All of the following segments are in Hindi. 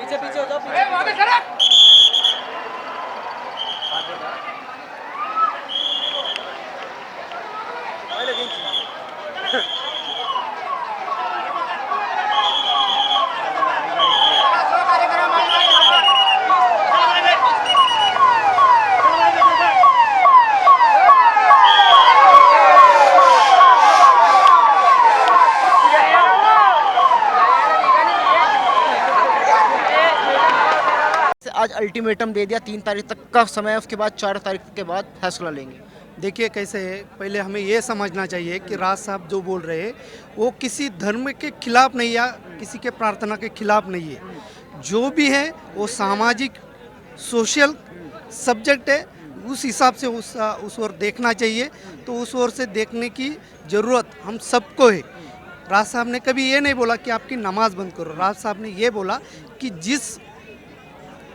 पीछे पीछे हो जाओ, पीछे आज अल्टीमेटम दे दिया, 3 तारीख तक का समय है, उसके बाद 4 तारीख के बाद फैसला लेंगे। देखिए कैसे है, पहले हमें ये समझना चाहिए कि राज साहब जो बोल रहे हैं वो किसी धर्म के खिलाफ नहीं या किसी के प्रार्थना के खिलाफ नहीं है। जो भी है वो सामाजिक सोशल सब्जेक्ट है, उस हिसाब से उस ओर देखना चाहिए। तो उस ओर से देखने की ज़रूरत हम सबको है। राज साहब ने कभी ये नहीं बोला कि आपकी नमाज बंद करो। राज साहब ने ये बोला कि जिस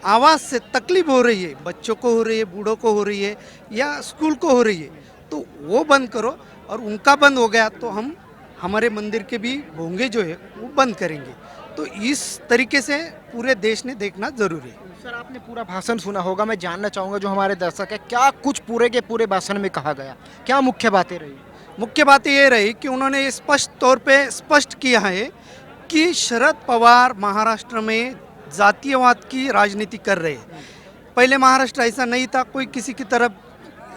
आवाज़ से तकलीफ हो रही है, बच्चों को हो रही है, बूढ़ों को हो रही है या स्कूल को हो रही है, तो वो बंद करो। और उनका बंद हो गया तो हम हमारे मंदिर के भी भोंगे जो है वो बंद करेंगे। तो इस तरीके से पूरे देश ने देखना ज़रूरी है। सर आपने पूरा भाषण सुना होगा, मैं जानना चाहूँगा जो हमारे दर्शक है, क्या कुछ पूरे के पूरे भाषण में कहा गया, क्या मुख्य बातें रही? मुख्य बात ये रही कि उन्होंने स्पष्ट तौर पे स्पष्ट किया है कि शरद पवार महाराष्ट्र में जातीयवाद की राजनीति कर रहे हैं। पहले महाराष्ट्र ऐसा नहीं था, कोई किसी की तरफ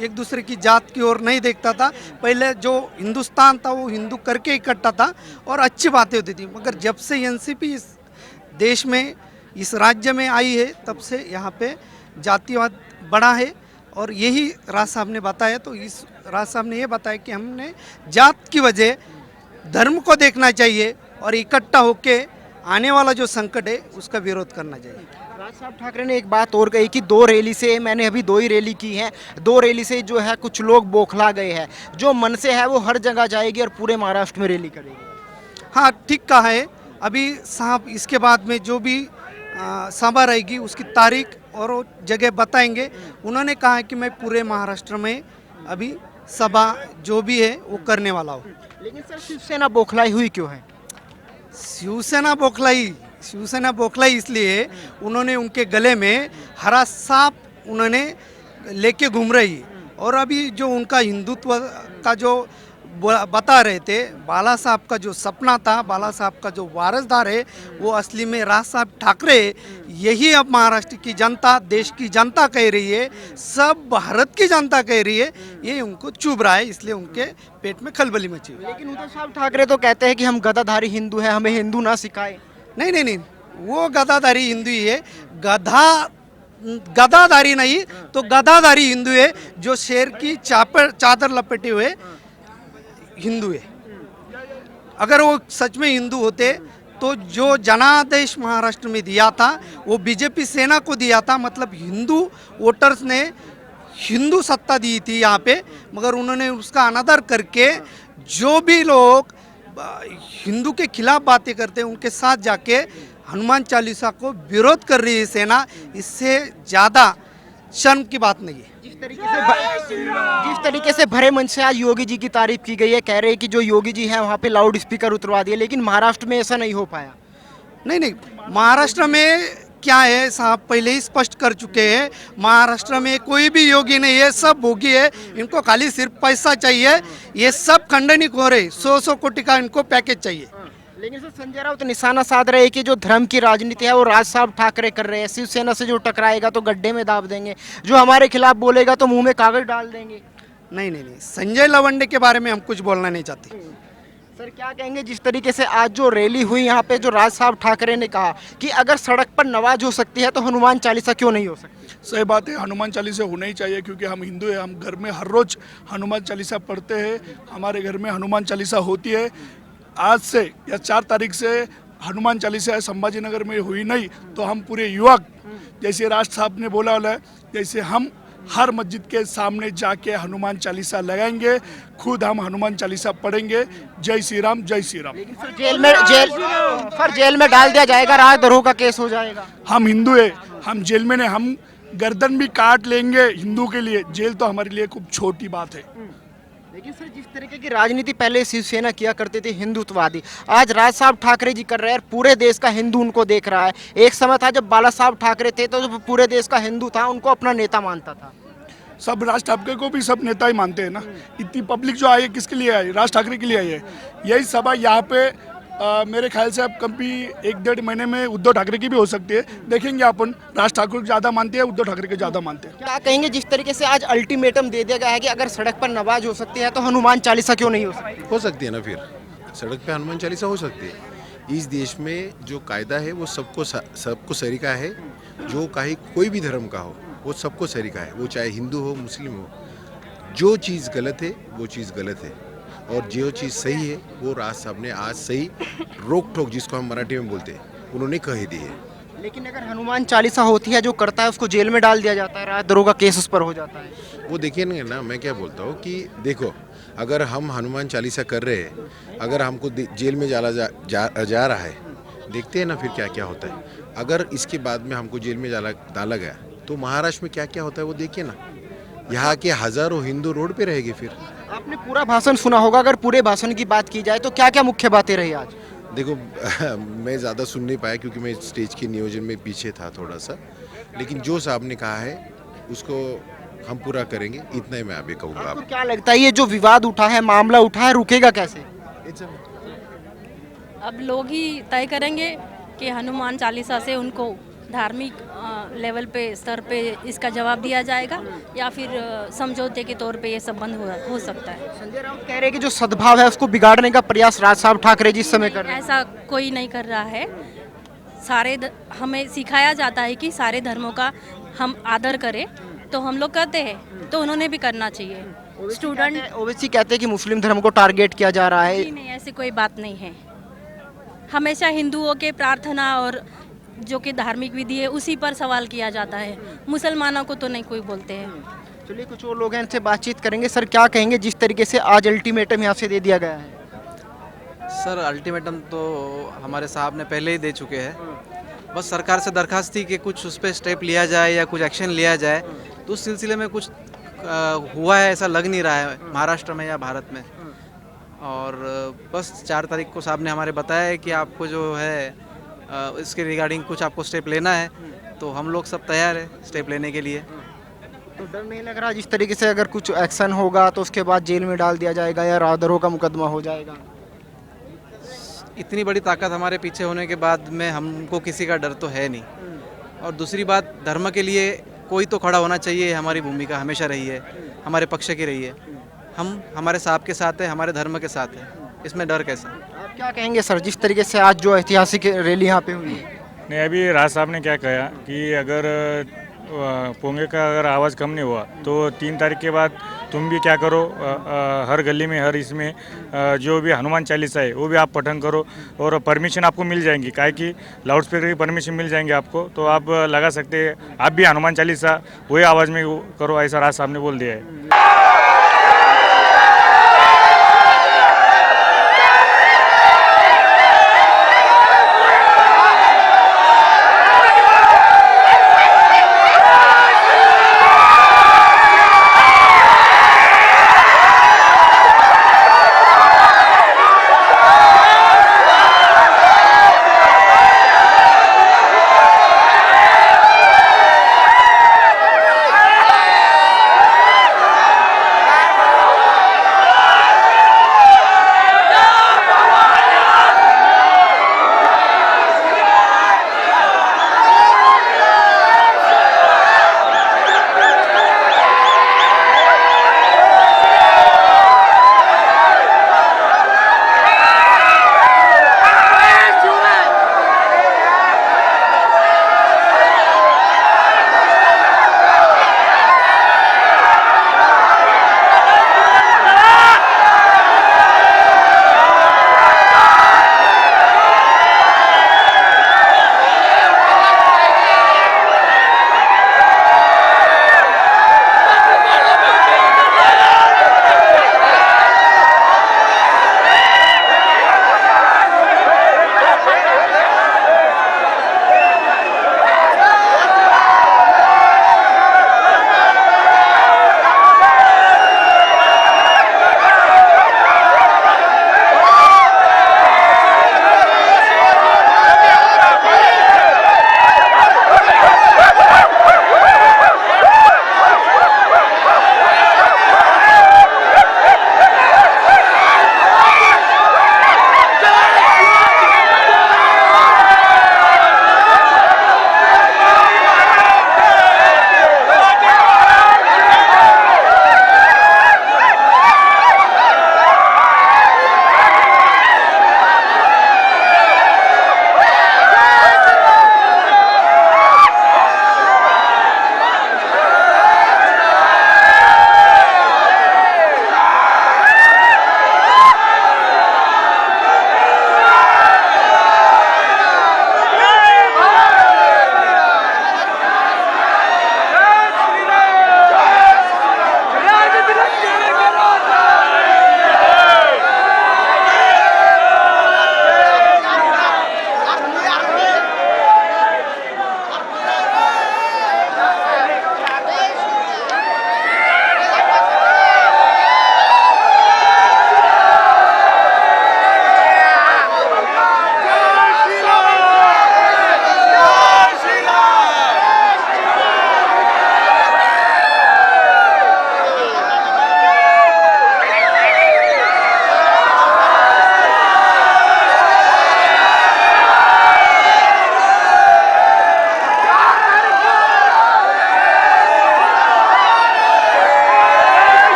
एक दूसरे की जात की ओर नहीं देखता था। पहले जो हिंदुस्तान था वो हिंदू करके इकट्ठा था और अच्छी बातें होती थी। मगर जब से एनसीपी इस देश में इस राज्य में आई है तब से यहाँ पे जातीयवाद बढ़ा है। और यही राज साहब ने बताया। तो इस राज साहब ने ये बताया कि हमने जात की वजह धर्म को देखना चाहिए और इकट्ठा होके आने वाला जो संकट है उसका विरोध करना चाहिए। राज साहब ठाकरे ने एक बात और कही कि 2 रैली से, मैंने अभी 2 ही रैली की हैं, 2 रैली से जो है कुछ लोग बौखला गए हैं, जो मन से है वो हर जगह जाएगी और पूरे महाराष्ट्र में रैली करेगी। हाँ ठीक कहा है। अभी साहब इसके बाद में जो भी सभा रहेगी उसकी तारीख और वो जगह बताएंगे। उन्होंने कहा है कि मैं पूरे महाराष्ट्र में अभी सभा जो भी है वो करने वाला हूँ। लेकिन सर शिवसेना बौखलाई हुई क्यों है? शिवसेना बौखलाई इसलिए उन्होंने उनके गले में हरा सांप उन्होंने लेके घूम रही है। और अभी जो उनका हिंदुत्व का जो बता रहे थे, बाला साहब का जो सपना था, बाला साहब का जो वारसदार है वो असली में राज साहब ठाकरे। यही अब महाराष्ट्र की जनता, देश की जनता कह रही है, सब भारत की जनता कह रही है। ये उनको चुभ रहा है, इसलिए उनके पेट में खलबली मची हुई है। लेकिन उद्धव साहब ठाकरे तो कहते हैं कि हम गदाधारी हिंदू हैं, हमें हिंदू ना सिखाए। नहीं, वो गदाधारी हिंदू ही है। गदाधारी नहीं तो गदाधारी हिंदू है, जो शेर की चादर लपेटे हुए हिंदू है। अगर वो सच में हिंदू होते तो जो जनादेश महाराष्ट्र में दिया था वो बीजेपी सेना को दिया था। मतलब हिंदू वोटर्स ने हिंदू सत्ता दी थी यहाँ पे। मगर उन्होंने उसका अनादर करके जो भी लोग हिंदू के खिलाफ बातें करते हैं उनके साथ जाके हनुमान चालीसा को विरोध कर रही है सेना। इससे ज़्यादा शर्म की बात नहीं है। जिस तरीके से भरे मन से आज योगी जी की तारीफ की गई है, कह रहे हैं कि जो योगी जी हैं वहाँ पे लाउड स्पीकर उतरवा दिए, लेकिन महाराष्ट्र में ऐसा नहीं हो पाया। नहीं, महाराष्ट्र में क्या है साहब पहले ही स्पष्ट कर चुके हैं। महाराष्ट्र में कोई भी योगी नहीं है, सब भोगी है। इनको खाली सिर्फ पैसा चाहिए। ये सब खंडनिक हो रहे, 100 कोटि का इनको पैकेज चाहिए। लेकिन सर संजय राउत निशाना साध रहे कि जो धर्म की राजनीति है वो राज साहब ठाकरे कर रहे हैं। शिवसेना से जो टकराएगा तो गड्ढे में दाब देंगे, जो हमारे खिलाफ बोलेगा तो मुंह में कागज डाल देंगे। नहीं, संजय लवंडे के बारे में हम कुछ बोलना नहीं चाहते। सर क्या कहेंगे जिस तरीके से आज जो रैली हुई यहाँ पे, जो राज साहब ठाकरे ने कहा कि अगर सड़क पर नमाज हो सकती है तो हनुमान चालीसा क्यों नहीं हो सकती? सही बात है, हनुमान चालीसा होना ही चाहिए क्योंकि हम हिंदू हैं। हम घर में हर रोज़ हनुमान चालीसा पढ़ते हैं। हमारे घर में हनुमान चालीसा होती है। आज से या 4 तारीख से हनुमान चालीसा संभाजी नगर में हुई नहीं तो हम पूरे युवक, जैसे राज साहब ने बोला है, जैसे हम हर मस्जिद के सामने जाके हनुमान चालीसा लगाएंगे, खुद हम हनुमान चालीसा पढ़ेंगे। जय श्री राम, जय श्री राम। जेल में डाल दिया जाएगा, राजद्रोह का केस हो जाएगा। हम हिंदू है, हम जेल में नहीं, हम गर्दन भी काट लेंगे हिंदू के लिए। जेल तो हमारे लिए खूब छोटी बात है। लेकिन सर जिस तरीके की राजनीति पहले शिवसेना किया करते थे हिंदुत्ववादी, आज राज साहब ठाकरे जी कर रहे हैं, पूरे देश का हिंदू उनको देख रहा है। एक समय था जब बाला साहब ठाकरे थे तो जो पूरे देश का हिंदू था उनको अपना नेता मानता था। सब राज ठाकरे को भी सब नेता ही मानते हैं ना। इतनी पब्लिक जो आई है किसके लिए आई? राज ठाकरे के लिए आई है। यही सभा यहाँ पे मेरे ख्याल से अब कभी 1-1.5 महीने में उद्धव ठाकरे की भी हो सकती है। देखेंगे अपन, राज ठाकरे को ज़्यादा मानते हैं, उद्धव ठाकरे को ज़्यादा मानते हैं। क्या कहेंगे जिस तरीके से आज अल्टीमेटम दे दिया गया है कि अगर सड़क पर नमाज हो सकती है तो हनुमान चालीसा क्यों नहीं हो सकती? हो सकती है ना, फिर सड़क पे हनुमान चालीसा हो सकती है। इस देश में जो कायदा है वो सबको सरीका है। जो कोई भी धर्म का हो वो सबको सरीका है, वो चाहे हिंदू हो मुस्लिम हो। जो चीज़ गलत है वो चीज़ गलत है, और जो चीज़ सही है वो राज साहब ने आज सही रोक टोक, जिसको हम मराठी में बोलते हैं, उन्होंने कह दी है। लेकिन अगर हनुमान चालीसा होती है जो करता है उसको जेल में डाल दिया जाता है, राजद्रोह का केस उस पर हो जाता है। वो देखिए ना, मैं क्या बोलता हूँ कि देखो, अगर हम हनुमान चालीसा कर रहे हैं, अगर हमको जेल में जा रहा है, देखते हैं ना फिर क्या क्या होता है। अगर इसके बाद में हमको जेल में डाला गया तो महाराष्ट्र में क्या क्या होता है वो देखिए ना। यहाँ के हज़ारों हिंदू रोड पे रहेंगे। फिर आपने पूरा भाषण सुना होगा, अगर पूरे भाषण की बात की जाए तो क्या क्या मुख्य बातें रही आज? देखो मैं ज़्यादा सुन नहीं पाया क्योंकि मैं स्टेज के नियोजन में पीछे था थोड़ा सा, लेकिन जो साहब ने कहा है उसको हम पूरा करेंगे, इतना ही मैं अभी कहूँगा। आपको क्या लगता है ये जो विवाद उठा है, मामला उठा है, रुकेगा कैसे? अब लोग ही तय करेंगे कि हनुमान चालीसा से उनको धार्मिक लेवल पे, स्तर पे इसका जवाब दिया जाएगा या फिर समझौते के तौर पे ये सब बंद हो सकता है। संजय राउत कह रहे हैं कि जो सद्भाव है उसको बिगाड़ने का प्रयास राज साहब ठाकरे जी इस समय कर रहे हैं। ऐसा कोई नहीं कर रहा है। हमें सिखाया जाता है कि सारे धर्मों का हम आदर करें, तो हम लोग करते हैं, तो उन्होंने भी करना चाहिए। स्टूडेंट ओवैसी कहते हैं कि मुस्लिम धर्म को टारगेट किया जा रहा है। नहीं, ऐसी कोई बात नहीं है। हमेशा हिंदुओं के प्रार्थना और जो कि धार्मिक विधि है उसी पर सवाल किया जाता है, मुसलमानों को तो नहीं कोई बोलते हैं। चलिए कुछ और लोग हैं, इनसे बातचीत करेंगे। सर क्या कहेंगे जिस तरीके से आज अल्टीमेटम यहाँ से दे दिया गया है? सर अल्टीमेटम तो हमारे साहब ने पहले ही दे चुके हैं। बस सरकार से दरखास्त थी कि कुछ उस पर स्टेप लिया जाए या कुछ एक्शन लिया जाए, तो उस सिलसिले में कुछ हुआ है ऐसा लग नहीं रहा है महाराष्ट्र में या भारत में। और बस 4 तारीख को साहब ने हमारे बताया है कि आपको जो है इसके रिगार्डिंग कुछ आपको स्टेप लेना है, तो हम लोग सब तैयार हैं स्टेप लेने के लिए। तो डर नहीं लग रहा जिस तरीके से अगर कुछ एक्शन होगा तो उसके बाद जेल में डाल दिया जाएगा या राजद्रोह का मुकदमा हो जाएगा? इतनी बड़ी ताकत हमारे पीछे होने के बाद में हमको किसी का डर तो है नहीं। और दूसरी बात, धर्म के लिए कोई तो खड़ा होना चाहिए, हमारी भूमिका हमेशा रही है, हमारे पक्ष की रही है। हम हमारे साहब के साथ हैं, हमारे धर्म के साथ हैं, इसमें डर कैसा? आप क्या कहेंगे सर जिस तरीके से आज जो ऐतिहासिक रैली यहाँ पे हुई है? नहीं, अभी राज साहब ने क्या कहा कि अगर पोंगे का अगर आवाज़ कम नहीं हुआ तो 3 तारीख के बाद तुम भी क्या करो, हर गली में, हर इसमें जो भी हनुमान चालीसा है वो भी आप पठन करो और परमिशन आपको मिल जाएंगी। काहे कि लाउड स्पीकर की परमिशन मिल जाएंगे आपको, तो आप लगा सकते हैं। आप भी हनुमान चालीसा वही आवाज़ में करो, ऐसा राज साहब ने बोल दिया है।